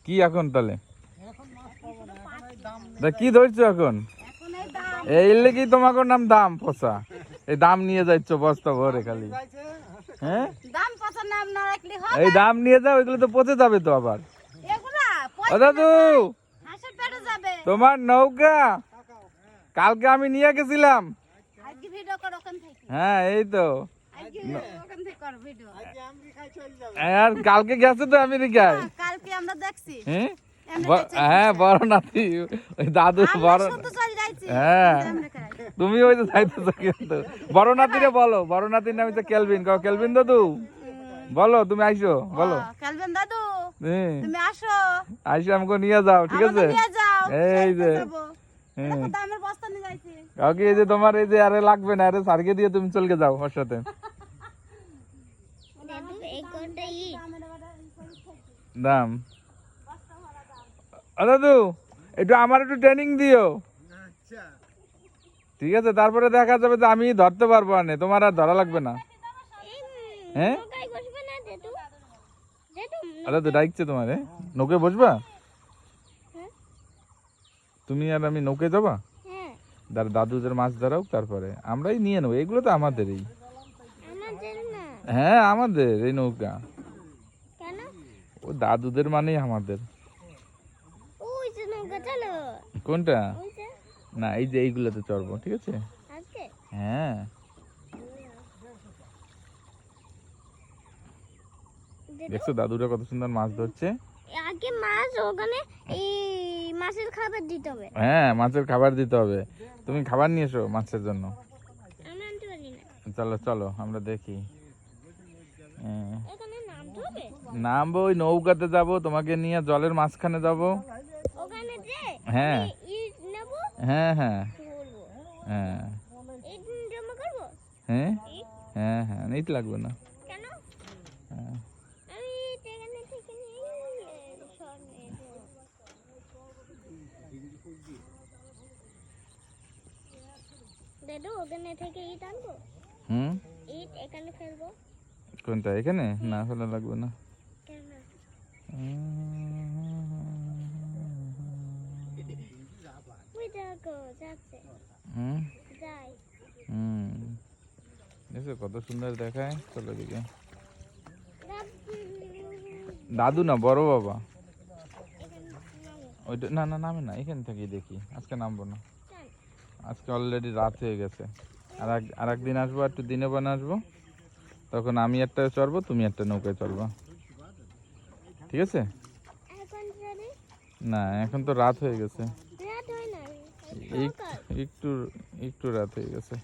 কি এখন তাহলে কি ধরছো এখন? এই কি তোমাকে নাম দাম পচা, এই দাম নিয়ে যাচ্ছ বস্তা ভরে খালি। হ্যাঁ এই দাম নিয়ে যাও, এগুলো তো পচে যাবে তো আবার। ও দাদু, তোমার নৌকা কালকে আমি নিয়ে গেছিলাম। হ্যাঁ এই তো, আর কালকে গেছে তো আমেরিকায়। হ্যাঁ বড় নাতি ওই দাদু বড়। হ্যাঁ তুমি ওই তো যাইতেছো, কিন্তু বড় নাতিরে বলো, বড় নাতির নাম হচ্ছে কেলভিন। কেলভিন দাদু বলো, তুমি আইসো, বলো কেলভিন দাদু তুমি আসো, আইসো আমাকে নিয়ে যাও, ঠিক আছে? এই যে কাউকে এই যে তোমার এই যে আরে লাগবে না, আরে সারকে দিয়ে তুমি চলকে যাও ওর সাথে। দাম দাদু একটু আমার একটু ট্রেনিং দিও, ঠিক আছে? তারপরে দেখা যাবে যে আমি ধরতে পারবো না, তোমার আর ধরা লাগবে না। হ্যাঁ দাদু ডাকছে তোমার, নৌকে বসবা তুমি আর আমি, নৌকে যাবা? দাদুদের মাছ ধরাও, তারপরে আমরাই নিয়ে নেবো, এগুলো তো আমাদেরই। হ্যাঁ আমাদের এই নৌকা, ও দাদুদের মানেই আমাদের। কোনটা? না এই যে এইগুলোতে চড়বো, ঠিক আছে? হ্যাঁ দেখছো দাদুরা কত সুন্দর মাছ ধরছে। আগে মাছ ওখানে এই মাছের খাবার দিতে হবে। হ্যাঁ মাছের খাবার দিতে হবে, তুমি খাবার নিয়ে এসো মাছের জন্য। আমি আনতে পারি না। চলো চলো আমরা দেখি। এখানে নামতে হবে? নামবো, ওই নৌকাতে যাব, তোমাকে নিয়ে জলের মাঝখানে যাব। ওখানে যে হ্যাঁ ইট নেব। হ্যাঁ হ্যাঁ হ্যাঁ ইট জমা করব। হ্যাঁ হ্যাঁ হ্যাঁ ইট লাগবে না। কেন? হ্যাঁ আমি এখানে থেকে নিয়ে সর নিয়ে দাদু ওখানে থেকে ইট আনবো। ইট এখানে ফেলবো। কোনটা? এখানে না ফেলা লাগবে না। কেন? ওই দেখো যাচ্ছে। যাই। দেখো কত সুন্দর দেখায়। চলো দিকে। দাদু না বড় বাবা। ওইটা না না নামে না, এখান থেকেই দেখি। আজকে নামবো না, আজকে অলরেডি রাত হয়ে গেছে। আর একদিন আসবো, একটু দিনে বানা আসবো, তখন আমি একটা চড়বো, তুমি একটা নৌকায় চড়বা, ঠিক আছে? না এখন তো রাত হয়ে গেছে, একটু একটু রাত হয়ে গেছে।